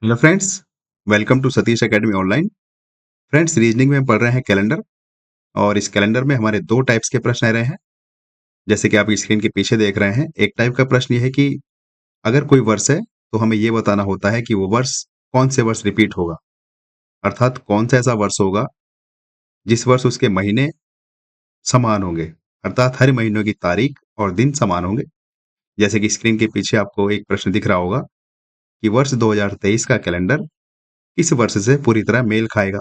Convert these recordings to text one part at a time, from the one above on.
Hello friends, welcome to Satish academy online. Friends, reasoning में हम पढ़ रहे हैं कैलेंडर और इस कैलेंडर में हमारे दो टाइप्स के प्रश्न आ रहे हैं। जैसे कि आप स्क्रीन के पीछे देख रहे हैं, एक टाइप का प्रश्न ये है कि अगर कोई वर्ष है तो हमें ये बताना होता है कि वो वर्ष कौन से वर्ष रिपीट होगा, अर्थात कौन सा ऐसा वर्ष होगा जिस वर्ष उसके महीने समान होंगे, अर्थात हर महीनों की तारीख और दिन समान होंगे। जैसे कि स्क्रीन के पीछे आपको एक प्रश्न दिख रहा होगा कि वर्ष 2023 का कैलेंडर किस वर्ष से पूरी तरह मेल खाएगा।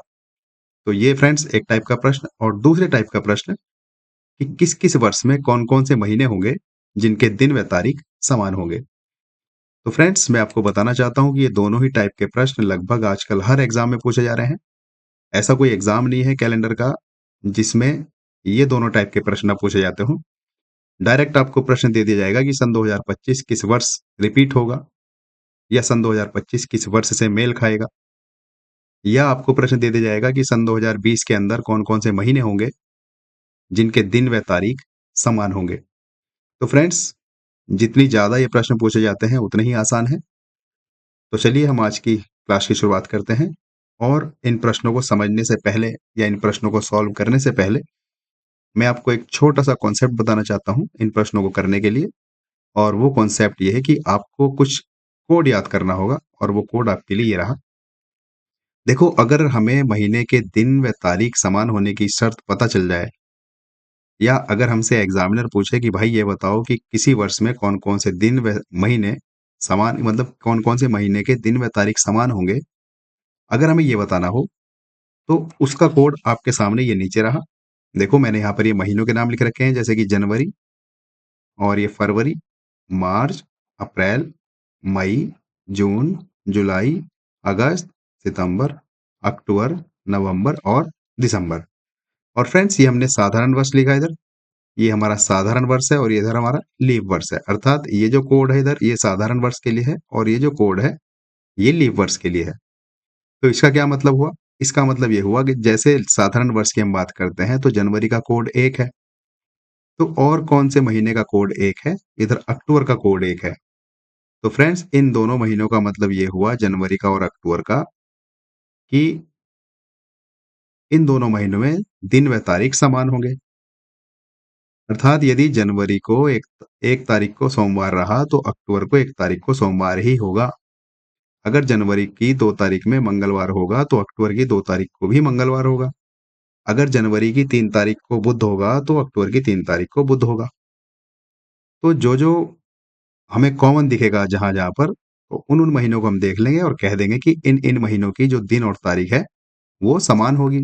तो ये फ्रेंड्स एक टाइप का प्रश्न, और दूसरे टाइप का प्रश्न कि किस-किस वर्ष में कौन-कौन से महीने होंगे जिनके दिन व तारीख समान होंगे। तो फ्रेंड्स, मैं आपको बताना चाहता हूँ कि ये दोनों ही टाइप के प्रश्न लगभग आजकल हर एग्जाम में पूछे जा रहे हैं। ऐसा कोई एग्जाम नहीं है कैलेंडर का जिसमें ये दोनों टाइप के प्रश्न ना पूछे जाते हों। डायरेक्ट आपको प्रश्न दे दिया जाएगा कि सन 2025 किस वर्ष रिपीट होगा, या सन 2025 किस वर्ष से मेल खाएगा, या आपको प्रश्न दे दिया जाएगा कि सन 2020 के अंदर कौन-कौन से महीने होंगे जिनके दिन व तारीख समान होंगे। तो फ्रेंड्स, जितनी ज़्यादा ये प्रश्न पूछे जाते हैं उतने ही आसान हैं। तो चलिए हम आज की क्लास की शुरुआत करते हैं, और इन प्रश्नों को समझने से पहले या इन प्रश्नों को सॉल्व करने से पहले मैं आपको एक छोटा-सा कॉन्सेप्ट बताना चाहता हूँ इन प्रश्नों को करने के लिए। और वो कॉन्सेप्ट ये है कि आपको कुछ कोड याद करना होगा, और वो कोड आपके लिए ये रहा। देखो, अगर हमें महीने के दिन व तारीख समान होने की शर्त पता चल जाए, या अगर हमसे एग्जामिनर पूछे कि भाई ये बताओ कि किसी वर्ष में कौन-कौन से दिन व महीने समान, मतलब कौन-कौन से महीने के दिन व तारीख समान होंगे, अगर हमें ये बताना हो, तो उसका कोड आपके सामने ये नीचे रहा। देखो, मैंने यहाँ पर ये महीनों के नाम लिख रखे हैं, जैसे कि जनवरी, और ये फरवरी, मार्च, अप्रैल, मई, जून, जुलाई, अगस्त, सितंबर, अक्टूबर, नवंबर और दिसंबर। और फ्रेंड्स, ये हमने साधारण वर्ष लिखा है इधर। ये हमारा साधारण वर्ष है और ये इधर हमारा लीप वर्ष है, अर्थात ये जो कोड है इधर, ये साधारण वर्ष के लिए है, और ये जो कोड है ये लीप वर्ष के लिए है। तो इसका क्या मतलब हुआ? इसका मतलब ये हुआ कि जैसे साधारण वर्ष की हम बात करते हैं तो जनवरी का कोड 1 है। तो और कौन से महीने का कोड 1 है? इधर अक्टूबर का कोड 1 है। तो फ्रेंड्स, इन दोनों महीनों का मतलब ये हुआ, जनवरी का और अक्टूबर का, कि इन दोनों महीनों में दिन व तारीख समान होंगे। अर्थात यदि जनवरी को एक तारीख को सोमवार रहा तो अक्टूबर को 1 तारीख को सोमवार ही होगा। अगर जनवरी की 2 तारीख में मंगलवार होगा तो अक्टूबर की 2 तारीख को भी मंगलवार होगा। अगर जनवरी की 3 तारीख को बुध होगा तो अक्टूबर की 3 तारीख को बुध होगा। तो जो-जो हमें कॉमन दिखेगा जहाँ-जहाँ पर, तो उन-उन महीनों को हम देख लेंगे और कह देंगे कि इन-इन महीनों की जो दिन और तारीख है, वो समान होगी।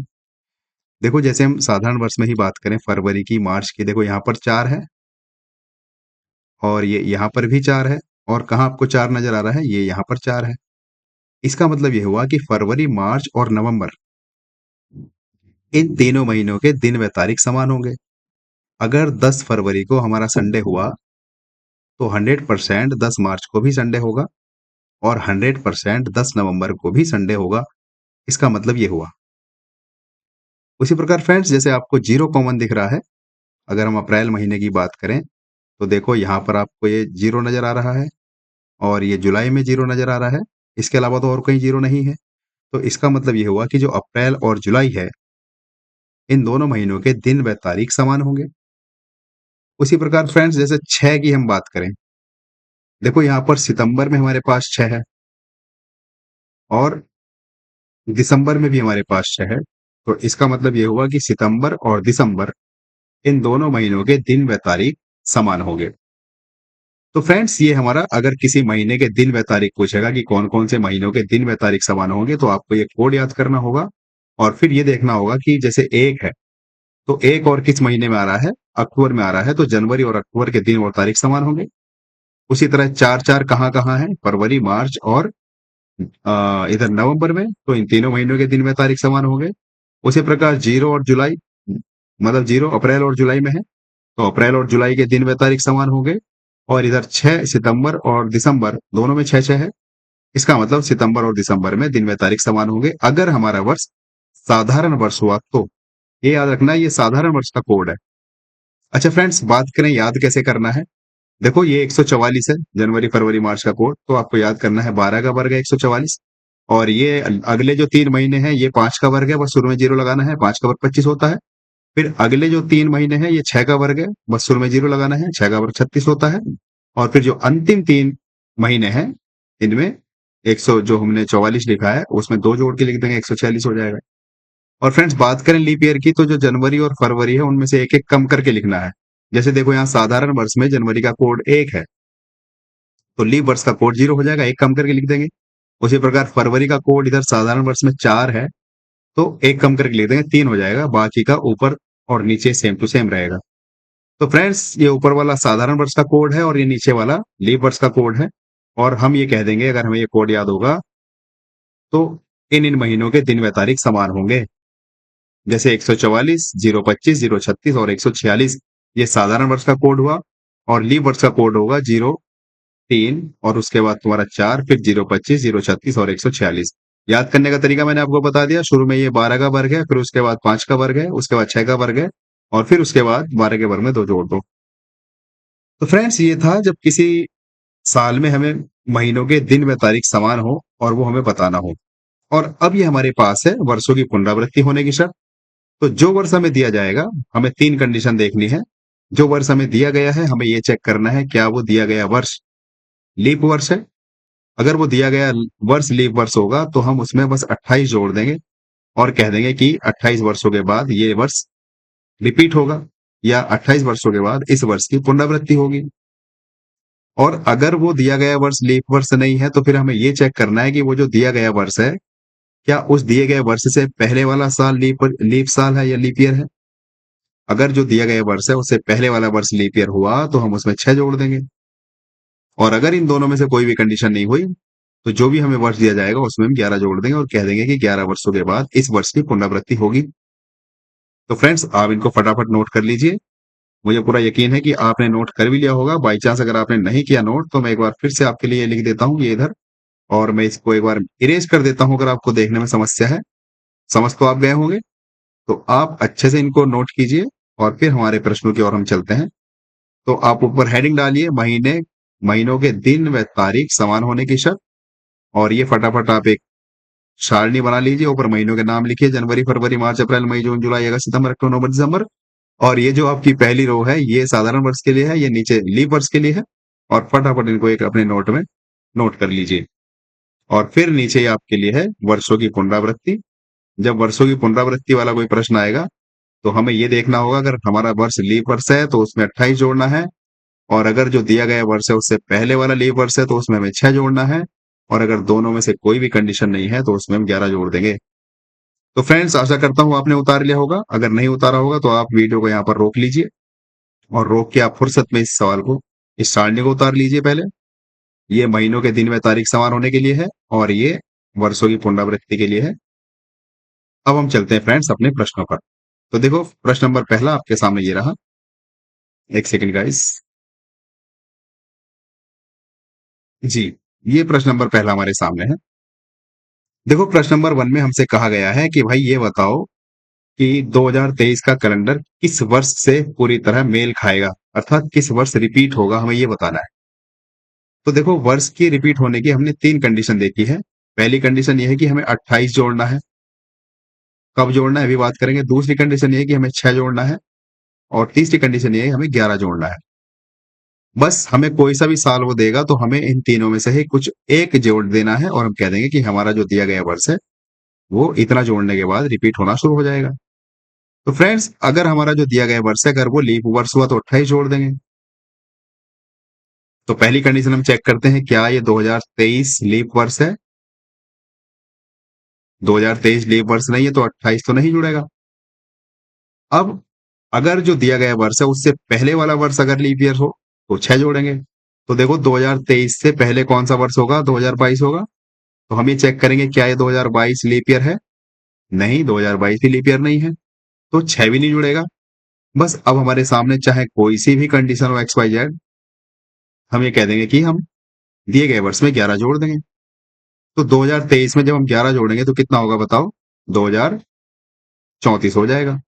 देखो, जैसे हम साधारण वर्ष में ही बात करें, फरवरी की, मार्च की, देखो यहाँ पर 4 है, और ये यहाँ पर भी 4 है, और कहाँ आपको 4 नज़र आ रहा है? ये यहाँ पर 4 है। इसका मतलब ये हुआ कि फरवरी, मार्च और नवंबर, इन तीनों महीनों के दिन व तारीख समान होंगे। अगर 10 फरवरी को हमारा संडे हुआ, तो 100% 10 मार्च को भी संडे होगा, और 100% 10 नवंबर को भी संडे होगा। इसका मतलब ये हुआ। उसी प्रकार फ्रेंड्स, जैसे आपको 0 कॉमन दिख रहा है, अगर हम अप्रैल महीने की बात करें, तो देखो यहाँ पर आपको ये 0 नज़र आ रहा है, और ये जुलाई में 0 नज़र आ रहा है। इसके अलावा तो और कहीं 0 नहीं है। तो इसका मतलब ये हुआ कि जो अप्रैल और जुलाई है, इन दोनों महीनों के दिन व तारीख समान होंगे। उसी प्रकार फ्रेंड्स, जैसे 6 की हम बात करें, देखो यहाँ पर सितंबर में हमारे पास 6 है, और दिसंबर में भी हमारे पास 6 है। तो इसका मतलब ये हुआ कि सितंबर और दिसंबर, इन दोनों महीनों के दिन व तारीख समान होंगे। तो फ्रेंड्स, ये हमारा, अगर किसी महीने के दिन व तारीख पूछेगा कि कौन-कौन से महीनों के दिन व तारीख समान होंगे, तो आपको ये कोड याद करना होगा, और फिर ये देखना होगा कि जैसे 1 है, तो 1 और किस महीने में आ रहा है? अक्टूबर में आ रहा है, तो जनवरी और अक्टूबर के दिन और तारीख समान होंगे। उसी तरह 4-4 कहाँ-कहाँ है? फरवरी, मार्च और इधर नवंबर में, तो इन तीनों महीनों के दिन व तारीख समान होंगे। उसी प्रकार 0 और जुलाई, मतलब 0 अप्रैल और जुलाई में है, तो अप्रैल और जुलाई के दिन व तारीख समान होंगे। और इधर 6 सितंबर और दिसंबर, दोनों में 6-6 है। इसका मतलब सितंबर और दिसंबर में दिन व तारीख समान होंगे, अगर हमारा वर्ष साधारण वर्ष हुआ तो। ये याद रखना, ये साधारण वर्ष का कोड है। अच्छा फ्रेंड्स, बात करें याद कैसे करना है। देखो, ये 144 है, जनवरी, फरवरी, मार्च का कोड, तो आपको याद करना है 12 का वर्ग है 144। और ये अगले जो 3 महीने हैं ये 5 का वर्ग है, बस शुरू में 0 लगाना है, 5 का वर्ग 25 होता है। फिर अगले जो 3 महीने हैं ये 6 का वर्ग है, बस शुरू में 0 लगाना है, 6 का वर्ग 36 होता है। और फिर जो अंतिम 3 महीने हैं, इनमें 100 जो हमने 44 लिखा है, उसमें 2 जोड़ के लिख देंगे, 146 हो जाएगा। और फ्रेंड्स बात करें लीप ईयर की, तो जो जनवरी और फरवरी है, उनमें से एक-एक कम करके लिखना है। जैसे देखो यहाँ साधारण वर्ष में जनवरी का कोड 1 है, तो लीप वर्ष का कोड 0 हो जाएगा, 1 कम करके लिख देंगे। उसी प्रकार फरवरी का कोड इधर साधारण वर्ष में 4 है, तो 1 कम करके लिख देंगे, 3 हो जाएगा, बाकी का ऊपर और नीचे सेम टू सेम रहेगा। तो फ्रेंड्स ये ऊपर वाला साधारण वर्ष का कोड है और ये नीचे वाला लीप वर्ष का कोड है। और हम ये कह देंगे, अगर हमें ये कोड याद होगा, तो इन महीनों के दिन व तारीख समान होंगे। जैसे 144, 025, 036 और 146 ये साधारण वर्ष का कोड हुआ, और लीप वर्ष का कोड होगा 03 और उसके बाद तुम्हारा 4, फिर 025, 036 और 146। याद करने का तरीका मैंने आपको बता दिया। शुरू में ये 12 का वर्ग है, फिर उसके बाद 5 का वर्ग है, उसके बाद 6 का वर्ग है, और फिर उसके बाद 12 के वर्ग में 2 जोड़ दो। तो फ्रेंड्स ये था जब किसी साल में हमें महीनों के दिन व तारीख समान हो और वो हमें बताना हो। और अब ये हमारे पास है वर्षों की पुनरावृत्ति होने की शर्त। तो जो वर्ष हमें दिया जाएगा, हमें 3 कंडीशन देखनी है। जो वर्ष हमें दिया गया है, हमें ये चेक करना है क्या वो दिया गया वर्ष लीप वर्ष है। अगर वो दिया गया वर्ष लीप वर्ष होगा, तो हम उसमें बस 28 जोड़ देंगे और कह देंगे कि 28 वर्षों के बाद ये वर्ष रिपीट होगा, या 28 वर्षों के बाद इस वर्ष की पुनरावृत्ति होगी। और अगर वो दिया गया वर्ष लीप वर्ष नहीं है, तो फिर हमें ये चेक करना है कि वो जो दिया गया वर्ष है, क्या उस दिए गए वर्ष से पहले वाला साल लीप साल है या लीप ईयर है। अगर जो दिया गया वर्ष है उससे पहले वाला वर्ष लीप ईयर हुआ, तो हम उसमें 6 जोड़ देंगे। और अगर इन दोनों में से कोई भी कंडीशन नहीं हुई, तो जो भी हमें वर्ष दिया जाएगा उसमें हम 11 जोड़ देंगे और कह देंगे कि 11 वर्षों के बाद इस वर्ष की पुनरावृत्ति होगी। तो फ्रेंड्स आप इनको फटाफट नोट कर लीजिए। मुझे पूरा यकीन है कि आपने नोट कर भी लिया होगा। बाई चांस अगर आपने नहीं किया नोट, तो मैं एक बार फिर से आपके लिए लिख देता हूँ ये इधर, और मैं इसको एक बार इरेज कर देता हूँ अगर आपको देखने में समस्या है। समझ तो आप गए होंगे। तो आप अच्छे से इनको नोट कीजिए और फिर हमारे प्रश्नों की ओर हम चलते हैं। तो आप ऊपर हेडिंग डालिए महीनों के दिन व तारीख समान होने की शर्त। और ये फटाफट आप एक सारणी बना लीजिए। ऊपर महीनों के नाम लिखिए, जनवरी, फरवरी, मार्च, अप्रैल, मई, जून, जुलाई, अगस्त, सितंबर, अक्टूबर, नवंबर, दिसंबर। और ये जो आपकी पहली रो है ये साधारण वर्ष के लिए है, ये नीचे लीप वर्ष के लिए है। और फटाफट इनको एक अपने नोट में नोट कर लीजिए। और फिर नीचे आपके लिए है वर्षों की पुनरावृत्ति। जब वर्षों की पुनरावृत्ति वाला कोई प्रश्न आएगा, तो हमें ये देखना होगा, अगर हमारा वर्ष लीप वर्ष है तो उसमें 28 जोड़ना है। और अगर जो दिया गया वर्ष है उससे पहले वाला लीप वर्ष है, तो उसमें हमें 6 जोड़ना है। और अगर दोनों में से कोई भी कंडीशन नहीं है, तो उसमें हम 11 जोड़ देंगे। तो फ्रेंड्स आशा करता हूं आपने उतार लिया होगा। अगर नहीं उतारा होगा तो आप वीडियो को यहाँ पर रोक लीजिए, और रोक के आप फुर्सत में इस सवाल को, इस सारणी को उतार लीजिए पहले। ये महीनों के दिन व तारीख समान होने के लिए है, और ये वर्षों की पुनरावृत्ति के लिए है। अब हम चलते हैं फ्रेंड्स अपने प्रश्नों पर। तो देखो प्रश्न नंबर पहला आपके सामने ये रहा। एक सेकंड गाइस। जी, ये प्रश्न नंबर पहला हमारे सामने है। देखो प्रश्न नंबर 1 में हमसे कहा गया है कि भाई ये बताओ कि 2023 का कैलेंडर किस वर्ष से पूरी तरह मेल खाएगा, अर्थात किस वर्ष रिपीट होगा, हमें ये बताना है। तो देखो वर्ष की रिपीट होने की हमने 3 कंडीशन देखी है। पहली कंडीशन ये है कि हमें 28 जोड़ना है। कब जोड़ना है अभी बात करेंगे। दूसरी कंडीशन ये है कि हमें 6 जोड़ना है। और तीसरी कंडीशन ये है हमें 11 जोड़ना है। बस हमें कोई सा भी साल वो देगा, तो हमें इन तीनों में से ही कुछ एक जोड़ देना है, और हम कह देंगे कि हमारा जो दिया गया वर्ष है वो इतना जोड़ने के बाद रिपीट होना शुरू हो जाएगा। तो फ्रेंड्स अगर हमारा जो दिया गया वर्ष है, अगर वो लीप वर्ष हुआ, तो 28 जोड़ देंगे। तो पहली कंडीशन हम चेक करते हैं, क्या ये 2023 लीप वर्ष है। 2023 लीप वर्ष नहीं है, तो 28 तो नहीं जुड़ेगा। अब अगर जो दिया गया वर्ष है उससे पहले वाला वर्ष अगर लीप ईयर हो, तो 6 जोड़ेंगे। तो देखो 2023 से पहले कौन सा वर्ष होगा, 2022 होगा। तो हम ये चेक करेंगे, क्या ये 2022 लीप ईयर है। नहीं, 2022 भी लीप ईयर नहीं है, तो 6 भी नहीं जुड़ेगा। बस अब हमारे सामने चाहे कोई सी भी कंडीशन हो एक्स वाई जेड, हम ये कह देंगे कि हम दिए गए वर्ष में 11 जोड़ देंगे। तो 2023 में जब हम 11 जोड़ेंगे तो कितना होगा बताओ, 2034 हो जाएगा।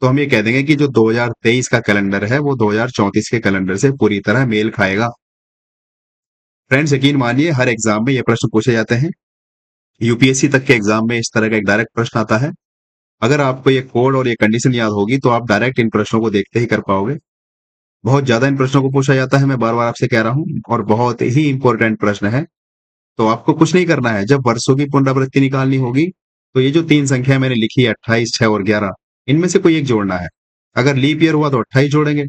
तो हम ये कह देंगे कि जो 2023 का कैलेंडर है वो 2034 के कैलेंडर से पूरी तरह मेल खाएगा। फ्रेंड्स यकीन मानिए हर एग्जाम में ये प्रश्न पूछे जाते हैं। यूपीएससी तक के एग्जाम में इस तरह का एक डायरेक्ट प्रश्न आता है। अगर आपको ये कोड और ये कंडीशन याद होगी तो आप डायरेक्ट इन प्रश्नों को देखते ही कर पाओगे। बहुत ज्यादा इन प्रश्नों को पूछा जाता है, मैं बार बार आपसे कह रहा हूँ, और बहुत ही इंपॉर्टेंट प्रश्न है। तो आपको कुछ नहीं करना है, जब वर्षों की पुनरावृत्ति निकालनी होगी तो ये जो तीन संख्या मैंने लिखी है 28, 6 और 11, इनमें से कोई एक जोड़ना है। अगर लीप ईयर हुआ तो 28 जोड़ेंगे,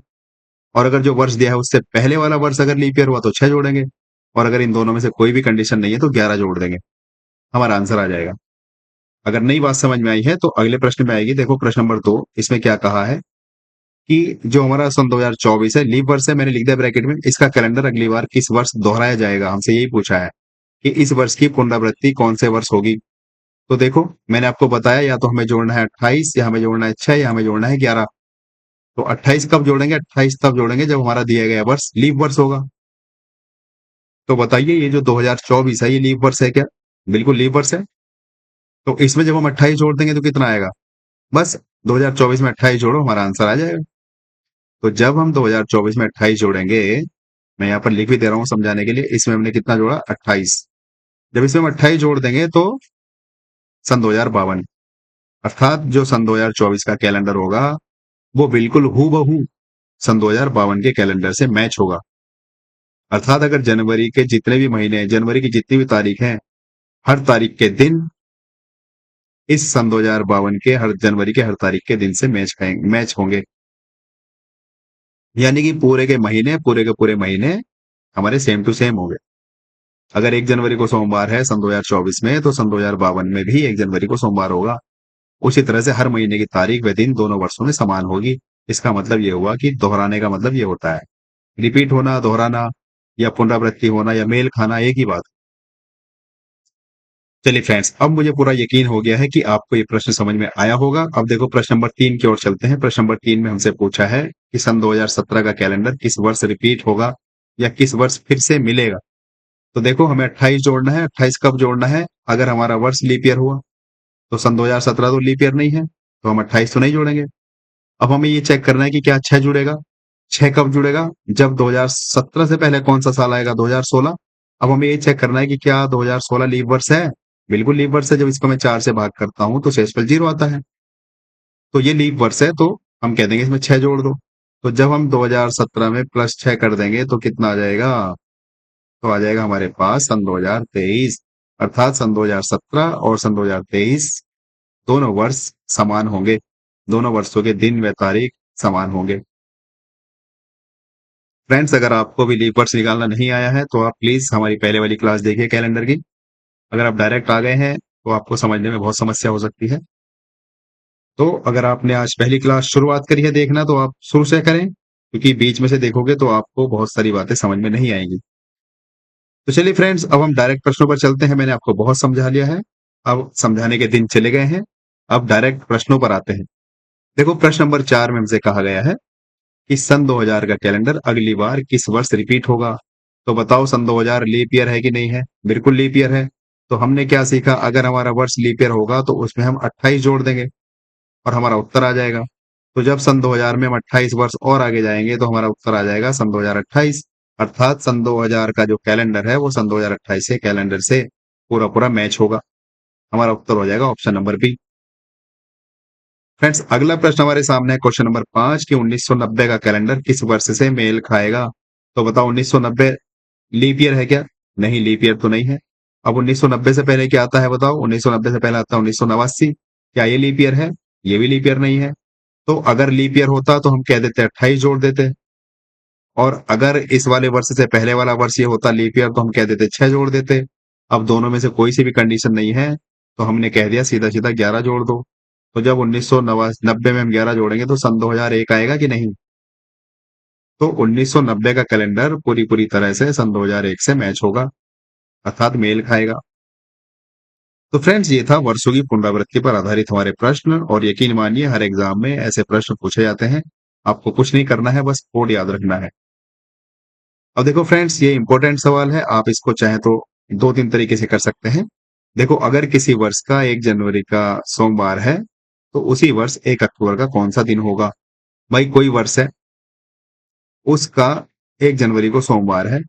और अगर जो वर्ष दिया है उससे पहले वाला वर्ष अगर लीप ईयर हुआ तो 6 जोड़ेंगे, और अगर इन दोनों में से कोई भी कंडीशन नहीं है तो 11 जोड़ देंगे, हमारा आंसर आ जाएगा। अगर नई बात समझ में आई है तो अगले प्रश्न में आएगी। देखो प्रश्न नंबर 2, इसमें क्या कहा है कि जो हमारा सन 2024 है, लीप वर्ष है, मैंने लिख दिया ब्रैकेट में, इसका कैलेंडर अगली बार किस वर्ष दोहराया जाएगा, हमसे यही पूछा है कि इस वर्ष की पुनरावृत्ति कौन से वर्ष होगी। तो देखो मैंने आपको बताया, या तो हमें जोड़ना है 28, या हमें जोड़ना है 6, या हमें जोड़ना है 11। तो 28 कब जोड़ेंगे? 28 तब जोड़ेंगे जब हमारा दिया गया वर्ष लीप वर्ष होगा। तो बताइए ये जो 2024 है ये लीप वर्ष है क्या? बिल्कुल लीप वर्ष है। तो इसमें जब हम 28 जोड़ देंगे तो कितना आएगा? बस 2024 में 28 जोड़ो, हमारा आंसर आ जाएगा। तो जब हम 2024 में 28 जोड़ेंगे, मैं यहाँ पर लिख भी दे रहा हूँ समझाने के लिए, इसमें हमने कितना जोड़ा? 28। जब इसमें हम 28 जोड़ देंगे तो सन 2052, अर्थात जो सन 2024 का कैलेंडर होगा वो बिल्कुल हूबहू सन 2052 के कैलेंडर से मैच होगा। अर्थात अगर जनवरी के जितने भी महीने हैं, जनवरी की जितनी भी तारीख है, हर तारीख के दिन इस सन 2052 के हर जनवरी के हर तारीख के दिन से मैच होंगे। यानी कि पूरे के पूरे महीने हमारे सेम टू सेम होंगे। अगर 1 जनवरी को सोमवार है सन 2024 में, तो सन 2052 में भी 1 जनवरी को सोमवार होगा। उसी तरह से हर महीने की तारीख व दिन दोनों वर्षों में समान होगी। इसका मतलब ये हुआ कि दोहराने का मतलब ये होता है, रिपीट होना, दोहराना, या पुनरावृत्ति होना, या मेल खाना, एक ही बात। चलिए फ्रेंड्स, अब मुझे पूरा यकीन हो गया है कि आपको ये प्रश्न समझ में आया होगा। अब देखो प्रश्न नंबर 3 की ओर चलते हैं। प्रश्न नंबर 3 में हमसे पूछा है कि सन 2017 का कैलेंडर किस वर्ष रिपीट होगा या किस वर्ष फिर से मिलेगा। तो देखो हमें 28 जोड़ना है। 28 कब जोड़ना है? अगर हमारा वर्ष लीप ईयर हुआ। तो सन 2017 तो लीप ईयर नहीं है, तो हम 28 तो नहीं जोड़ेंगे। अब हमें ये चेक करना है कि क्या 6 जुड़ेगा। 6 कब जुड़ेगा? जब 2017 से पहले कौन सा साल आएगा? 2016। अब हमें ये चेक करना है कि क्या 2016 लीप वर्ष है। बिल्कुल लीप वर्ष है। जब इसको मैं 4 से भाग करता हूं तो शेषफल 0 आता है। तो ये लीप वर्ष है, तो हम कह देंगे इसमें 6 जोड़ दो। तो जब हम 2017 में प्लस 6 कर देंगे तो कितना आ जाएगा? तो आ जाएगा हमारे पास सन 2023। अर्थात सन 2017 और सन 2023 दोनों वर्ष समान होंगे। दोनों वर्षों के दिन व तारीख समान होंगे। फ्रेंड्स, अगर आपको भी लीप वर्ष निकालना नहीं आया है तो आप प्लीज हमारी पहले वाली क्लास देखिए कैलेंडर की। अगर आप डायरेक्ट आ गए हैं तो आपको समझने में बहुत समस्या हो सकती है। तो अगर आपने आज पहली क्लास शुरुआत करी है देखना तो आप शुरू से करें, क्योंकि बीच में से देखोगे तो आपको बहुत सारी बातें समझ में नहीं आएंगी। तो चलिए फ्रेंड्स, अब हम डायरेक्ट प्रश्नों पर चलते हैं। मैंने आपको बहुत समझा लिया है, अब समझाने के दिन चले गए हैं। अब डायरेक्ट प्रश्नों पर आते हैं। देखो प्रश्न नंबर 4 में हमसे कहा गया है कि सन 2000 का कैलेंडर अगली बार किस वर्ष रिपीट होगा। तो बताओ सन 2000 लीप ईयर है कि नहीं है? बिल्कुल लीप ईयर है। तो हमने क्या सीखा? अगर हमारा वर्ष लीप ईयर होगा तो उसमें हम 28 जोड़ देंगे और हमारा उत्तर आ जाएगा। तो जब सन 2000 में हम 28 वर्ष और आगे जाएंगे तो हमारा उत्तर आ जाएगा सन 2028। अर्थात सन 2000 का जो कैलेंडर है वो सन 2028 के कैलेंडर से पूरा पूरा मैच होगा। हमारा उत्तर हो जाएगा ऑप्शन नंबर बी। फ्रेंड्स, अगला प्रश्न हमारे सामने है क्वेश्चन नंबर 5 कि 1990 का कैलेंडर किस वर्ष से मेल खाएगा। तो बताओ 1990 लीप ईयर है क्या? नहीं, लीप ईयर तो नहीं है। अब 1990 से पहले क्या आता है बताओ? 1990 से पहले आता है 1989। क्या ये लीप ईयर है? ये भी लीप ईयर नहीं है। तो अगर लीप ईयर होता तो हम कह देते 28 जोड़ देते, और अगर इस वाले वर्ष से पहले वाला वर्ष ये होता लीप ईयर तो हम कह देते 6 जोड़ देते। अब दोनों में से कोई सी भी कंडीशन नहीं है, तो हमने कह दिया सीधा सीधा 11 जोड़ दो। तो जब 1990 में हम 11 जोड़ेंगे तो सन 2001 आएगा कि नहीं? तो 1990 का कैलेंडर पूरी पूरी तरह से सन 2001 से मैच होगा, अर्थात मेल खाएगा। तो फ्रेंड्स, ये था वर्षों की पुनरावृत्ति पर आधारित हमारे प्रश्न, और यकीन मानिए हर एग्जाम में ऐसे प्रश्न पूछे जाते हैं। आपको कुछ नहीं करना है, बस कोड याद रखना है। अब देखो फ्रेंड्स, ये इंपॉर्टेंट सवाल है। आप इसको चाहे तो 2-3 तरीके से कर सकते हैं। देखो, अगर किसी वर्ष का 1 जनवरी का सोमवार है तो उसी वर्ष 1 अक्टूबर का कौन सा दिन होगा। भाई कोई वर्ष है, उसका 1 जनवरी को सोमवार है,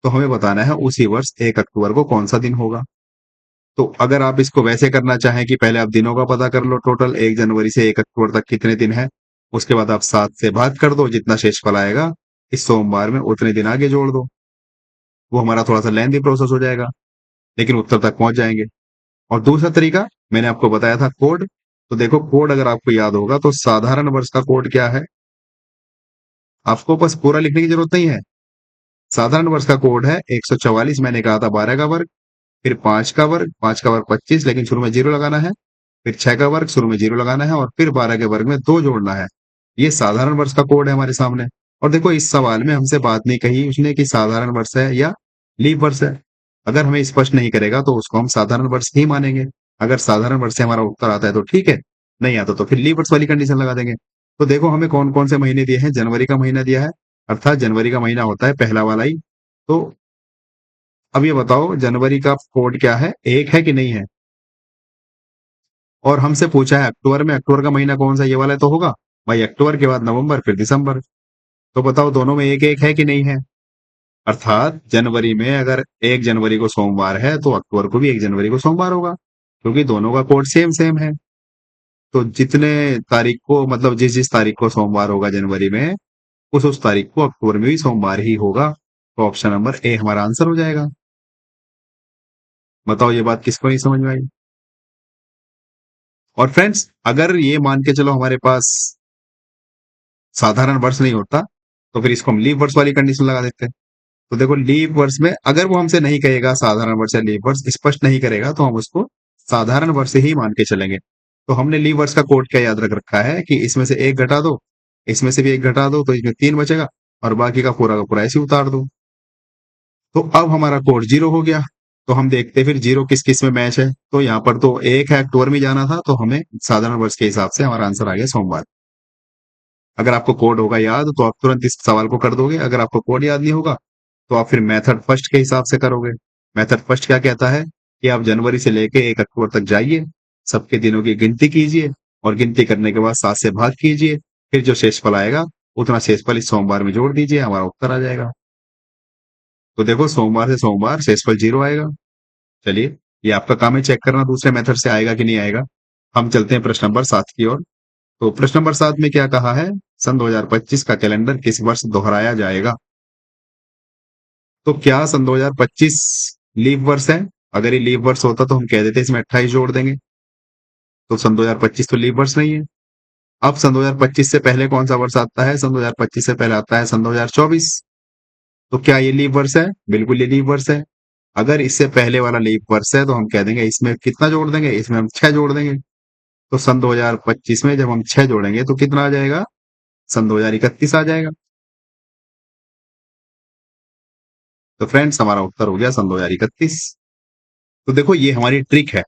तो हमें बताना है उसी वर्ष 1 अक्टूबर को कौन सा दिन होगा। तो अगर आप इसको वैसे करना चाहें कि पहले आप दिनों का पता कर लो, टोटल 1 जनवरी से 1 अक्टूबर तक कितने दिन हैं, उसके बाद आप 7 से भाग कर दो, जितना शेषफल आएगा इस सोमवार में उतने दिन आगे जोड़ दो। वो हमारा थोड़ा-सा लेंथी प्रोसेस हो जाएगा, लेकिन उत्तर तक पहुँच जाएँगे। और दूसरा तरीका मैंने आपको बताया था कोड, तो देखो कोड अगर आपको याद होगा तो साधारण वर्ष का कोड क्या है? आपको बस पूरा लिखने की ज़रूरत नहीं है। साधारण वर्ष का कोड है 144, मैंने कहा था 12 का वर्ग, फिर 5 का वर्ग, 5 का वर्ग 25, लेकिन शुरू में 0 लगाना है, फिर 6 का वर्ग, शुरू में 0 लगाना है और फिर 12 के वर्ग में 2 जोड़ना है। ये साधारण वर्ष का कोड है हमारे सामने। और देखो इस सवाल में हमसे बात नहीं कही उसने कि साधारण वर्ष है या लीप वर्ष है। अगर हमें स्पष्ट नहीं करेगा तो उसको हम साधारण वर्ष ही मानेंगे। अगर साधारण वर्ष से हमारा उत्तर आता है तो ठीक है, नहीं आता तो फिर लीप वर्ष वाली कंडीशन लगा देंगे। तो देखो हमें कौन-कौन से महीने दिए हैं, जनवरी का महीना दिया है, अर्थात जनवरी का महीना होता है पहला वाला ही। तो अब ये बताओ जनवरी का कोड क्या है? 1 है कि नहीं है? और हमसे पूछा है अक्टूबर में, अक्टूबर का महीना कौन-सा ये वाला तो होगा? भाई अक्टूबर के बाद नवंबर फिर दिसंबर। तो बताओ दोनों में 1-1 है कि नहीं है? अर्थात जनवरी में अगर 1 जनवरी को सोमवार है तो अक्टूबर को भी 1 जनवरी को सोमवार होगा, क्योंकि दोनों का कोड सेम-सेम है। तो जितने तारीख को मतलब जिस-जिस तारीख को सोमवार होगा जनवरी में, उस तारीख को अक्टूबर में भी सोमवार ही होगा। तो ऑप्शन नंबर ए हमारा आंसर हो जाएगा। बताओ ये बात किसको नहीं समझ में आई? और फ्रेंड्स अगर ये मान के चलो हमारे पास साधारण वर्ष नहीं होता, तो फिर इसको हम लीप वर्ष वाली कंडीशन लगा देते हैं। तो देखो लीप वर्ष में अगर वो हमसे नहीं कहेगा साधारण वर्ष या लीप वर्ष स्पष्ट नहीं करेगा तो हम उसको साधारण वर्ष ही मान के चलेंगे। तो हमने लीप वर्ष का कोड क्या याद रख रखा है कि इसमें से 1 घटा दो, इसमें से भी 1 घटा दो तो इसमें 3 बचेगा और बाकी का पूरा ऐसे ही उतार दो। तो अब हमारा कोड 0 हो गया। तो हम देखते हैं फिर 0 किस-किस में मैच है। तो यहाँ पर तो 1 है अक्टूबर में जाना था तो हमें साधारण वर्ष के हिसाब से हमारा आंसर आ गया सोमवार। अगर आपको कोड होगा याद तो आप तुरंत इस सवाल को कर दोगे। अगर आपको कोड याद नहीं होगा तो आप फिर मेथड फर्स्ट के हिसाब से करोगे। मेथड फर्स्ट क्या कहता है कि आप जनवरी से लेके 1 अक्टूबर तक जाइए, सबके दिनों की गिनती कीजिए और गिनती करने के बाद 7 से भाग कीजिए, फिर जो शेषफल आएगा उतना शेषफल इस सोमवार में जोड़ दीजिए, हमारा उत्तर आ जाएगा। तो देखो सोमवार से सोमवार शेषफल 0 आएगा। चलिए, ये आपका काम है चेक करना दूसरे मेथड से आएगा कि नहीं आएगा। हम चलते हैं प्रश्न नंबर 7 की ओर। तो प्रश्न नंबर 7 में क्या कहा है? सन 2025 का कैलेंडर किस वर्ष दोहराया जाएगा? तो क्या सन 2025 लीप वर्ष है? अगर ये लीप वर्ष होता तो हम कह देते इसमें 28 जोड़ देंगे। तो सन 2025 तो लीप वर्ष नहीं है। अब सन 2025 से पहले कौन सा वर्ष आता है? सन 2025 से पहले आता है सन 2024। तो क्या ये लीप वर्ष है? बिल्कुल ये लीप वर्ष है। अगर इससे पहले वाला लीप वर्ष है तो हम कह देंगे इसमें कितना जोड़ देंगे? इसमें हम 6 जोड़ देंगे। तो सन 2025 में जब हम 6 जोड़ेंगे तो कितना आ जाएगा? सन 2031 आ जाएगा। तो फ्रेंड्स हमारा उत्तर हो गया सन 2031। तो देखो ये हमारी ट्रिक है,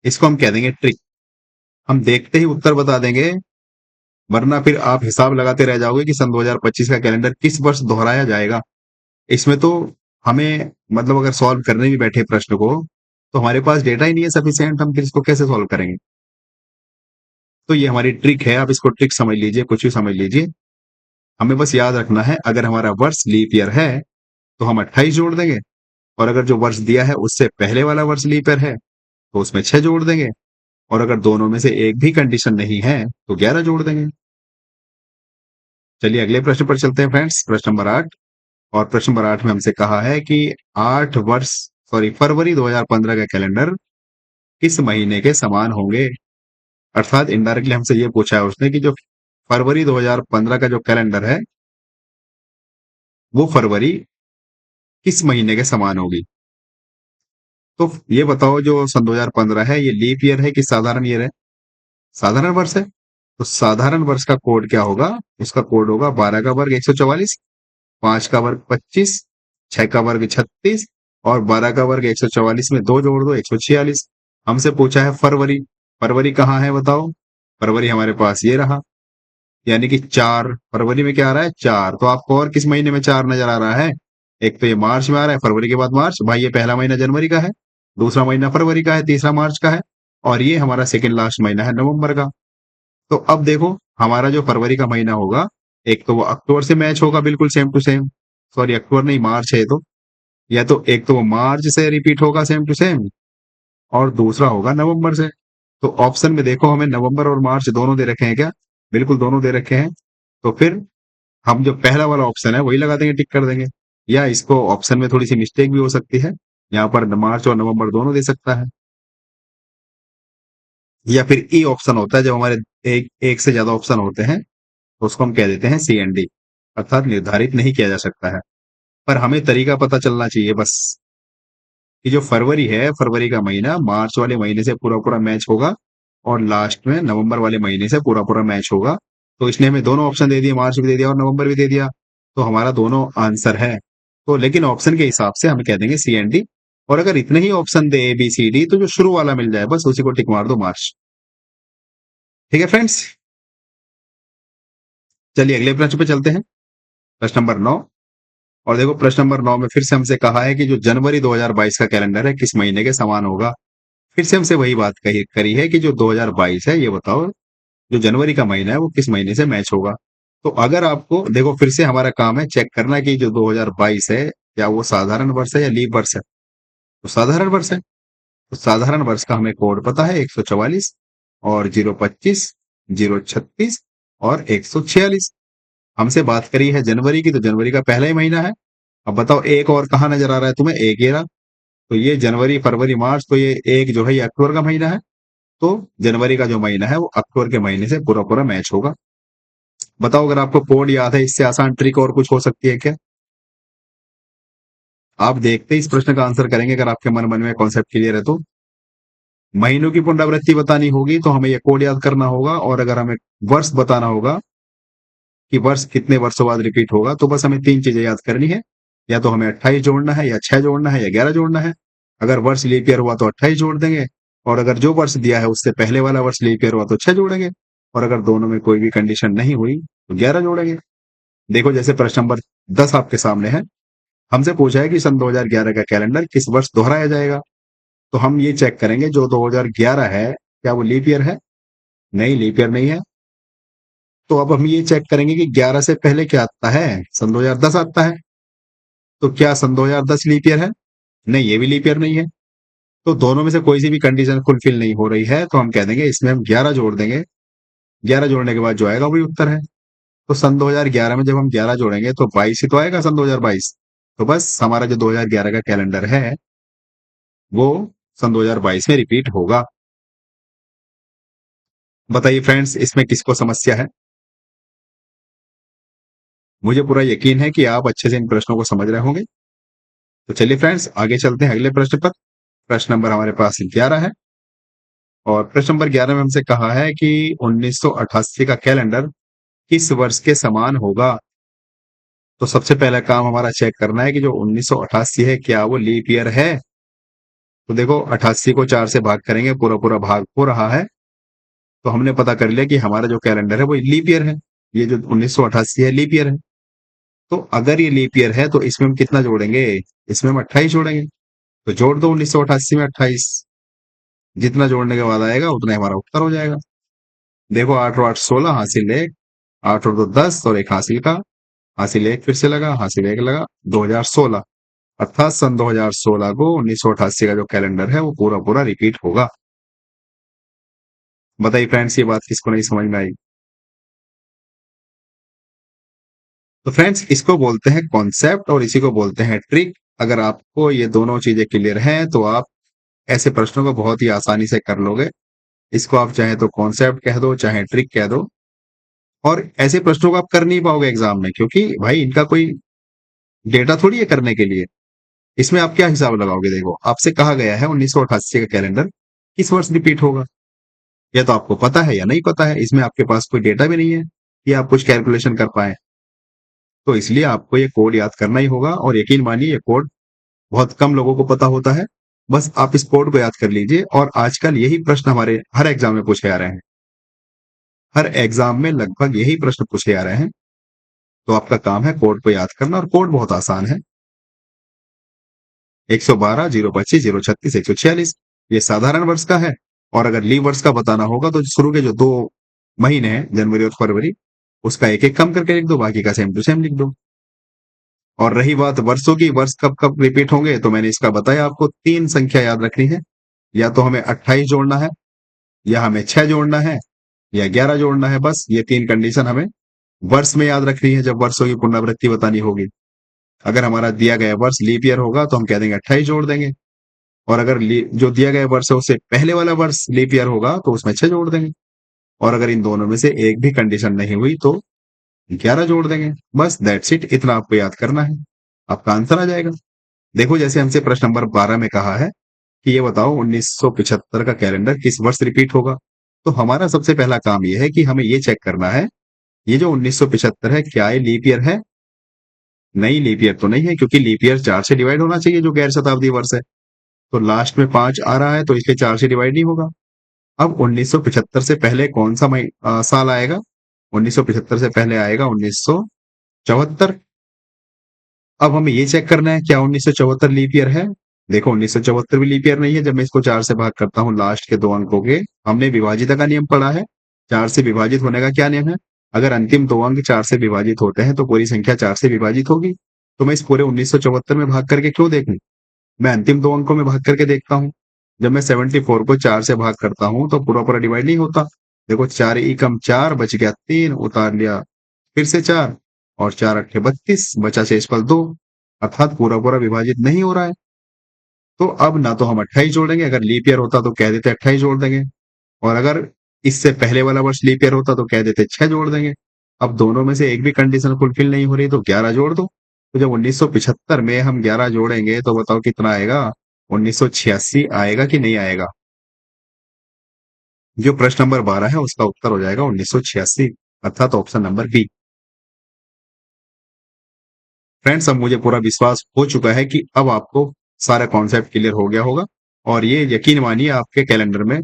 इसको हम कह देंगे ट्रिक। हम देखते ही उत्तर बता देंगे, वरना फिर आप हिसाब लगाते रह जाओगे कि सन 2025 का कैलेंडर किस वर्ष दोहराया जाएगा। इसमें तो हमें मतलब अगर सॉल्व करने भी बैठे प्रश्न को, तो हमारे पास डेटा ही नहीं है सफिशिएंट, हम फिर इसको कैसे सॉल्व करेंगे? तो ये हमारी ट्रिक है, आप इसको ट्रिक समझ लीजिए, कुछ भी समझ लीजिए। हमें बस याद रखना है अगर हमारा वर्ष लीप ईयर है, तो हम 28 जोड़ देंगे और अगर जो वर्ष दिया है उससे पहले वाला वर्ष लीप ईयर है, तो उसमें 6 जोड़ देंगे और अगर दोनों में से एक भी कंडीशन नहीं है, तो 11 जोड़ देंगे। चलिए अगले प्रश्न पर चलते हैं फ्रेंड्स, प्रश्न नंबर 8। और प्रश्न नंबर 8 में हमसे कहा है कि 8 वर्ष फरवरी 2015 का कैलेंडर किस महीने के समान होंगे? अर्थात इनडायरेक्टली हमसे ये पूछा है उसने कि जो फरवरी 2015 का जो कैलेंडर है, वो फरवरी किस महीने के समान होगी? तो ये बताओ जो सन 2015 है, ये लीप ईयर है कि साधारण ईयर है? साधारण वर्ष है। तो साधारण वर्ष का कोड क्या होगा? उसका कोड होगा 12 का वर्ग 144, 5 का वर्ग 25, 6 का वर्ग 36 और 12 का वर्ग 144 में 2 जोड़ दो 146। हमसे पूछा है फरवरी। फरवरी कहाँ है बताओ? फरवरी हमारे पास ये रहा, यानी कि 4 फरवरी में क्या आ रहा है? 4। तो आपको और किस महीने में 4 नजर आ रहा है? एक तो ये मार्च में आ रहा है, फरवरी के बाद मार्च। भाई ये पहला महीना जनवरी का है, दूसरा महीना फरवरी का है, तीसरा मार्च का है और ये हमारा सेकंड लास्ट महीना है नवंबर का। तो अब देखो हमारा जो फरवरी का महीना होगा, एक तो वो अक्टूबर से मैच होगा बिल्कुल same to same. Sorry October नहीं मार्च है तो, या तो एक तो वो मार्च से रिपीट होगा सेम टू सेम और दूसरा होगा नवंबर से। तो ऑप्शन में देखो हमें नवंबर और मार्च दोनों दे रखे हैं क्या? बिल्कुल दोनों दे रखे हैं। तो फिर हम जो पहला वाला ऑप्शन है वही लगा देंगे, टिक कर देंगे। या इसको ऑप्शन में थोड़ी सी मिस्टेक भी हो सकती है, यहाँ पर मार्च और नवंबर दोनों दे सकता है। या फिर ई ऑप्शन होता है, जब हमारे एक एक से ज्यादा ऑप्शन होते हैं तो उसको हम कह देते हैं सी एंड डी, अर्थात निर्धारित नहीं किया जा सकता है। पर हमें तरीका पता चलना चाहिए बस, कि जो फरवरी है, फरवरी का महीना मार्च वाले महीने से पूरा पूरा मैच होगा और लास्ट में नवंबर वाले महीने से पूरा पूरा मैच होगा। तो इसने हमें दोनों ऑप्शन दे दिए, मार्च भी दे दिया और नवंबर भी दे दिया। तो हमारा दोनों आंसर है। तो लेकिन ऑप्शन के हिसाब से हम कह देंगे सी एंड डी। और अगर इतने ही ऑप्शन दे ए बी सी डी, तो जो शुरू वाला मिल जाए बस उसी को टिक मार दो, मार्च। ठीक है फ्रेंड्स, चलिए अगले प्रश्न पे चलते हैं। प्रश्न नंबर 9। और देखो प्रश्न नंबर 9 में फिर से हमसे कहा है कि जो जनवरी 2022 का कैलेंडर है किस महीने के समान होगा। फिर से हमसे वही बात करी है कि जो 2022 है, ये बताओ जो जनवरी का महीना है वो किस महीने से मैच होगा। तो अगर आपको देखो, फिर से हमारा काम है चेक करना कि जो 2022 है क्या वो साधारण वर्ष है या लीप वर्ष है। तो साधारण वर्ष है। तो साधारण वर्ष का हमें कोड पता है 144 और 025, 036 और 146। हमसे बात करी है जनवरी की, तो जनवरी का पहला ही महीना है। अब बताओ एक और कहाँ नजर आ रहा है तुम्हें? एक, ये रहा। तो ये जनवरी फरवरी मार्च, तो ये एक जो है ये अक्टूबर का महीना है। तो जनवरी का जो महीना है वो अक्टूबर के महीने से पूरा पूरा मैच होगा। बताओ अगर आपको कोड याद है, इससे आसान ट्रिक और कुछ हो सकती है क्या? आप देखते ही इस प्रश्न का आंसर करेंगे अगर आपके मन में कॉन्सेप्ट क्लियर है तो। महीनों की पुनरावृत्ति बतानी होगी तो हमें ये कोड याद करना होगा, और अगर हमें वर्ष बताना होगा कि वर्ष कितने वर्षों बाद रिपीट होगा, तो बस हमें तीन चीजें याद करनी है। या तो हमें 28 जोड़ना है, या 6 जोड़ना है, या 11 जोड़ना है। अगर वर्ष लीप ईयर हुआ तो 28 जोड़ देंगे, और अगर जो वर्ष दिया है उससे पहले वाला वर्ष लीप ईयर हुआ तो 6 जोड़ेंगे, और अगर दोनों में कोई भी कंडीशन नहीं हुई तो 11 जोड़ेंगे। देखो जैसे प्रश्न नंबर 10 आपके सामने है। हमसे पूछा है कि सन 2011 का कैलेंडर किस वर्ष दोहराया जाएगा। तो हम ये चेक करेंगे जो 2011 है क्या वो लीप ईयर है? नहीं, लीप ईयर नहीं है। तो अब हम ये चेक करेंगे कि 11 से पहले क्या आता है? सन 2010 आता है। तो क्या सन 2010 लीप ईयर है? नहीं, ये भी लीप ईयर नहीं है। तो दोनों में से कोई सी भी कंडीशन फुलफिल नहीं हो रही है, तो हम कह देंगे इसमें हम 11 जोड़ देंगे। 11 जोड़ने के बाद जो आएगा वही उत्तर है। तो सन 2011 में जब हम 11 जोड़ेंगे तो 22 ही तो आएगा, सन 2022। तो बस हमारा जो 2011 का कैलेंडर है वो सन 2022 में रिपीट होगा। बताइए फ्रेंड्स, इसमें किसको समस्या है? मुझे पूरा यकीन है कि आप अच्छे से इन प्रश्नों को समझ रहे होंगे। तो चलिए फ्रेंड्स आगे चलते हैं अगले प्रश्न पर। प्रश्न नंबर हमारे पास 11 है। और प्रश्न नंबर 11 में हमसे कहा है कि 1988 का कैलेंडर किस वर्ष के समान होगा। तो सबसे पहला काम हमारा चेक करना है कि जो 1988 है क्या वो लीप ईयर है। तो देखो 88 को 4 से भाग करेंगे, पूरा पूरा भाग हो रहा है। तो हमने पता कर लिया कि हमारा जो कैलेंडर है वो लीप ईयर है। ये जो 1988 है लीप ईयर है। तो अगर ये लीप ईयर है तो इसमें हम कितना जोड़ेंगे? इसमें हम 28 जोड़ेंगे। तो जोड़ दो 1988 में 28। जितना जोड़ने के बाद आएगा उतना हमारा उत्तर हो जाएगा। देखो 8 और 8 16, हासिल एक। 8 और 2 10 और एक हासिल का। हासिल एक फिर से लगा, हासिल एक लगा, 2016। अर्थात सन 2016 को 1988 का जो कैलेंडर है वो पूरा पूरा रिपीट होगा। बताइए फ्रेंड्स, ये बात किसको नहीं समझ में आई? तो फ्रेंड्स इसको बोलते हैं कॉन्सेप्ट और इसी को बोलते हैं ट्रिक। अगर आपको ये दोनों चीजें क्लियर हैं तो आप ऐसे प्रश्नों को बहुत ही आसानी से कर लोगे। इसको आप चाहे तो कॉन्सेप्ट कह दो, चाहे ट्रिक कह दो। और ऐसे प्रश्नों को आप कर नहीं पाओगे एग्जाम में, क्योंकि भाई इनका कोई डेटा थोड़ी है करने के लिए। इसमें आप क्या हिसाब लगाओगे? देखो आपसे कहा गया है 1988 का कैलेंडर किस वर्ष रिपीट होगा। या तो आपको पता है या नहीं पता है, इसमें आपके पास कोई डेटा भी नहीं है कि आप कुछ कैलकुलेशन कर पाए। तो इसलिए आपको ये कोड याद करना ही होगा, और यकीन मानिए ये कोड बहुत कम लोगों को पता होता है। बस आप इस कोड को याद कर लीजिए, और आजकल यही प्रश्न हमारे हर एग्जाम में पूछे आ रहे हैं। हर एग्जाम में लगभग यही प्रश्न पूछे आ रहे हैं। तो आपका काम है कोड को याद करना, और कोड बहुत आसान है। 112, 025, 036, 146 ये साधारण वर्ष का है। और अगर लीव वर्ष का बताना होगा तो शुरू के जो दो महीने हैं जनवरी और फरवरी, उसका एक एक कम करके लिख दो, बाकी का सेम टू सेम लिख दो। और रही बात वर्षों की, वर्ष कब कब रिपीट होंगे, तो मैंने इसका बताया आपको 3 संख्या याद रखनी है। या तो हमें 28 जोड़ना है, या हमें 6 जोड़ना है, या 11 जोड़ना है। बस ये 3 कंडीशन हमें वर्ष में याद रखनी है जब वर्षों की पुनरावृत्ति बतानी होगी। अगर हमारा दिया गया वर्ष लीप ईयर होगा तो हम कह देंगे 28 जोड़ देंगे, और अगर जो दिया गया वर्ष है उससे पहले वाला वर्ष लीप ईयर होगा तो उसमें 6 जोड़ देंगे, और अगर इन दोनों में से एक भी कंडीशन नहीं हुई तो 11 जोड़ देंगे। बस दैट्स इट, इतना आपको याद करना है, आपका आंसर आ जाएगा। देखो जैसे हमसे प्रश्न नंबर 12 में कहा है कि ये बताओ 1975 का कैलेंडर किस वर्ष रिपीट होगा। तो हमारा सबसे पहला काम ये है कि हमें ये चेक करना है, ये जो 1975 है क्या ये लीप ईयर है? नहीं, लीप ईयर तो नहीं है, क्योंकि लीप ईयर 4 से डिवाइड होना चाहिए जो गैर शताब्दी वर्ष है। तो लास्ट में 5 आ रहा है तो इसलिए 4 से डिवाइड नहीं होगा। अब 1975 से पहले कौन सा साल आएगा? 1975 से पहले आएगा 1974। अब हमें ये चेक करना है क्या 1974 लीप ईयर है। देखो 1974 भी लीप ईयर नहीं है। जब मैं इसको 4 से भाग करता हूँ लास्ट के 2 अंकों के, हमने विभाजिता का नियम पढ़ा है। 4 से विभाजित होने का क्या नियम है? अगर अंतिम 2 अंक 4 से विभाजित होते हैं तो पूरी संख्या 4 से विभाजित होगी। तो मैं इस पूरे 1974 में भाग करके क्यों देखूं? मैं अंतिम 2 अंकों में भाग करके देखता हूँ। जब मैं 74 को 4 से भाग करता हूँ तो पूरा पूरा डिवाइड नहीं होता। देखो 4 एकम 4, बच गया 3, उतार लिया फिर से 4, और 4 अट्ठे 32, बचा शेषफल 2, अर्थात पूरा पूरा विभाजित नहीं हो रहा है। तो अब ना तो हम 28 जोड़ेंगे, अगर लीप ईयर होता तो कह देते 28 जोड़ देंगे, और अगर इससे पहले वाला वर्ष लीप ईयर होता तो कह देते 6 जोड़ देंगे। अब दोनों में से एक भी कंडीशन फुलफिल नहीं हो रही तो 11 जोड़ दो। तो जब 1975 में हम 11 जोड़ेंगे तो बताओ कितना आएगा? 1986 आएगा कि नहीं आएगा? जो प्रश्न नंबर 12 है उसका उत्तर हो जाएगा 1986, अर्थात ऑप्शन नंबर बी। फ्रेंड्स, अब मुझे पूरा विश्वास हो चुका है कि अब आपको सारा कॉन्सेप्ट क्लियर हो गया होगा, और ये यकीन मानिए आपके कैलेंडर में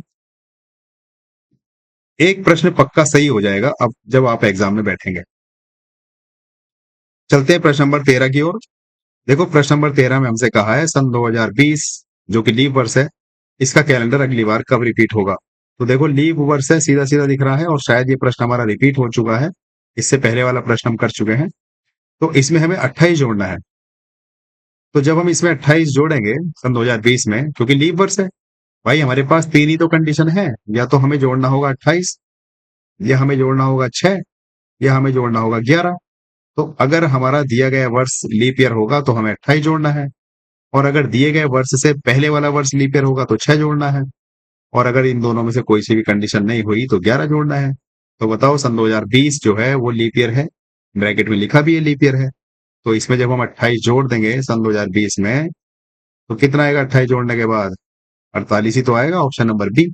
एक प्रश्न पक्का सही हो जाएगा अब जब आप एग्जाम में बैठेंगे। चलते हैं प्रश्न नंबर 13 की ओर। देखो प्रश्न नंबर 13 में हमसे कहा है सन 2020 जो कि लीप वर्ष है, इसका कैलेंडर अगली बार कब रिपीट होगा। तो देखो लीप वर्ष है, सीधा सीधा दिख रहा है, और शायद ये प्रश्न हमारा रिपीट हो चुका है। इससे पहले वाला प्रश्न हम कर चुके हैं। तो इसमें हमें 28 जोड़ना है। तो जब हम इसमें 28 जोड़ेंगे सन 2020 में, क्योंकि लीप वर्ष है भाई, हमारे पास 3 ही तो कंडीशन है, या तो हमें जोड़ना होगा 28, या हमें जोड़ना होगा 6, या हमें जोड़ना होगा 11। तो अगर हमारा दिया गया वर्ष लीप ईयर होगा तो हमें 28 जोड़ना है, और अगर दिए गए वर्ष से पहले वाला वर्ष लीप ईयर होगा तो 6 जोड़ना है, और अगर इन दोनों में से कोई सी भी कंडीशन नहीं हुई तो 11 जोड़ना है। तो बताओ सन 2020 जो है वो लीप ईयर है, ब्रैकेट में लिखा भी है लीप ईयर है। तो इसमें जब हम 28 जोड़ देंगे सन 2020 में तो कितना आएगा 28 जोड़ने के बाद? 48 ही तो आएगा, ऑप्शन नंबर बी।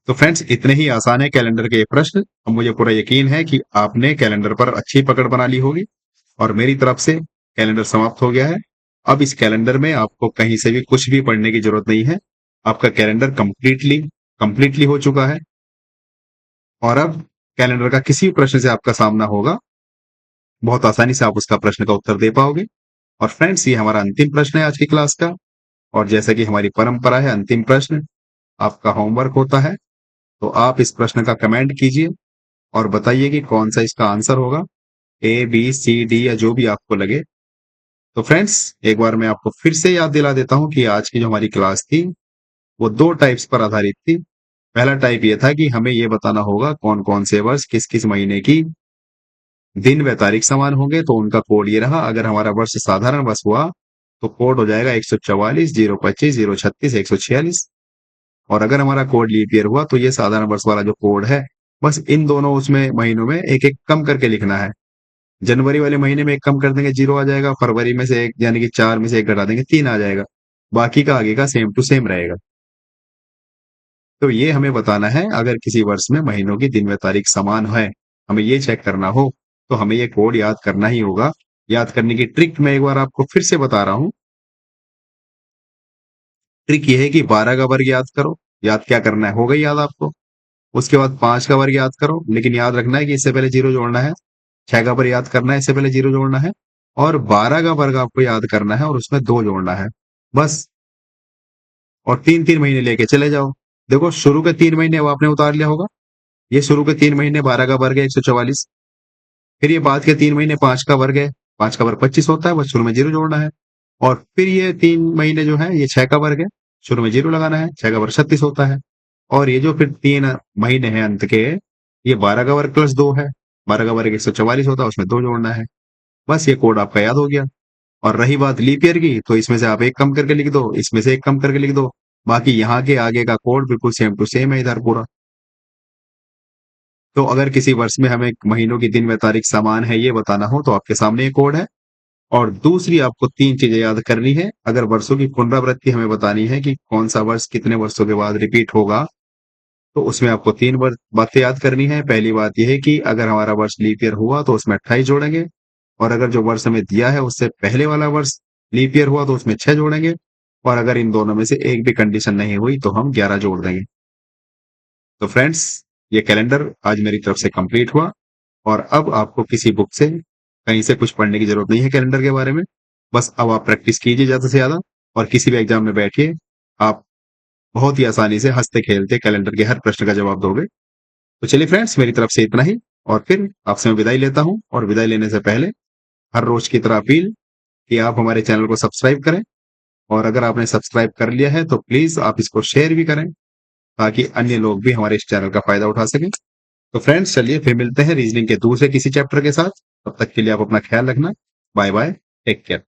तो फ्रेंड्स, इतने ही आसान है कैलेंडर के ये प्रश्न, और मुझे पूरा यकीन है कि आपने कैलेंडर पर अच्छी पकड़ बना ली होगी, और मेरी तरफ से कैलेंडर समाप्त हो गया है। अब इस कैलेंडर में आपको कहीं से भी कुछ भी पढ़ने की जरूरत नहीं है। आपका कैलेंडर कंप्लीटली हो चुका है, और अब कैलेंडर का किसी भी प्रश्न से आपका सामना होगा, बहुत आसानी से आप उसका प्रश्न का उत्तर दे पाओगे। और फ्रेंड्स, ये हमारा अंतिम प्रश्न है आज की क्लास का, और जैसा कि हमारी परंपरा है, अंतिम प्रश्न आपका होमवर्क होता है। तो आप इस प्रश्न का कमेंट कीजिए और बताइए कि कौन सा इसका आंसर होगा, ए बी सी डी, या जो भी आपको लगे। तो फ्रेंड्स, एक बार मैं आपको फिर से याद दिला देता हूं कि आज की जो हमारी क्लास थी वो 2 टाइप्स पर आधारित थी। पहला टाइप ये था कि हमें ये बताना होगा कौन कौन से वर्ष किस किस महीने की दिन व तारीख समान होंगे। तो उनका कोड ये रहा, अगर हमारा वर्ष साधारण वर्ष हुआ तो कोड हो जाएगा 144, 025, 036, 146, और अगर हमारा कोड लीप ईयर हुआ तो ये साधारण वर्ष वाला जो कोड है, बस इन दोनों उसमें महीनों में एक एक कम करके लिखना है। जनवरी वाले महीने में एक कम कर देंगे, 0 आ जाएगा। फरवरी में से एक, यानी कि 4 में से एक घटा देंगे, 3 आ जाएगा। बाकी का आगे का सेम टू सेम रहेगा। तो ये हमें बताना है, अगर किसी वर्ष में महीनों की दिन व तारीख समान है, हमें ये चेक करना हो, तो हमें ये कोड याद करना ही होगा। याद करने की ट्रिक मैं एक बार आपको फिर से बता रहा हूं। ट्रिक ये है कि 12 का वर्ग याद करो। याद क्या करना है, हो गई याद आपको। उसके बाद 5 का वर्ग याद करो, लेकिन याद रखना है कि इससे पहले 0 जोड़ना है। 6 का वर्ग याद करना है, इससे पहले 0 जोड़ना है। और 12 का वर्ग आपको याद करना है और उसमें 2 जोड़ना है, बस। और 3-3 महीने लेके चले जाओ। देखो शुरू के 3 महीने वो आपने उतार लिया होगा। ये शुरू के 3 महीने 12 का वर्ग है 144। फिर ये बाद के 3 महीने 5 का वर्ग है, 5 का वर्ग 25 होता है, बस शुरू में 0 जोड़ना है। और फिर ये 3 महीने जो है ये 6 का वर्ग है, शुरू में 0 लगाना है, 6 का वर्ग 36 होता है। और ये जो फिर 3 महीने हैं अंत के, ये 12 का वर्ग प्लस 2 है। 12 का वर्ग 144 होता है, उसमें 2 जोड़ना है। बस ये कोड आपका याद हो गया। और रही बात लीप ईयर की, तो इसमें से आप 1 कम करके लिख दो, इसमें से 1 कम करके लिख दो। बाकी यहाँ के आगे का कोड बिल्कुल सेम टू सेम है इधर पूरा। तो अगर किसी वर्ष में हमें महीनों की दिन व तारीख समान है ये बताना हो, तो आपके सामने ये कोड है। और दूसरी आपको 3 चीजें याद करनी है। अगर वर्षों की पुनरावृत्ति हमें बतानी है कि कौन सा वर्ष कितने वर्षों के बाद रिपीट होगा, तो उसमें आपको 3 बातें याद करनी है। पहली बात यह है कि अगर हमारा वर्ष लीप ईयर हुआ तो उसमें 28 जोड़ेंगे, और अगर जो वर्ष हमें दिया है उससे पहले वाला वर्ष लीप ईयर हुआ तो उसमें 6 जोड़ेंगे, और अगर इन दोनों में से एक भी कंडीशन नहीं हुई तो हम 11 जोड़ देंगे। तो फ्रेंड्स, ये कैलेंडर आज मेरी तरफ से कंप्लीट हुआ, और अब आपको किसी बुक से कहीं से कुछ पढ़ने की जरूरत नहीं है कैलेंडर के बारे में। बस अब आप प्रैक्टिस कीजिए ज्यादा से ज्यादा, और किसी भी एग्जाम में बैठिए, आप बहुत ही आसानी से हंसते खेलते कैलेंडर के हर प्रश्न का जवाब दोगे। तो चलिए फ्रेंड्स, मेरी तरफ से इतना ही, और फिर आपसे मैं विदाई लेता हूं। और विदाई लेने से पहले हर रोज की तरह अपील कि आप हमारे चैनल को सब्सक्राइब करें, और अगर आपने सब्सक्राइब कर लिया है तो प्लीज आप इसको शेयर भी करें, ताकि अन्य लोग भी हमारे इस चैनल का फायदा उठा सकें। तो फ्रेंड्स, चलिए फिर मिलते हैं रीजनिंग के दूसरे किसी चैप्टर के साथ। तब तक के लिए आप अपना ख्याल रखना। Bye bye, take care.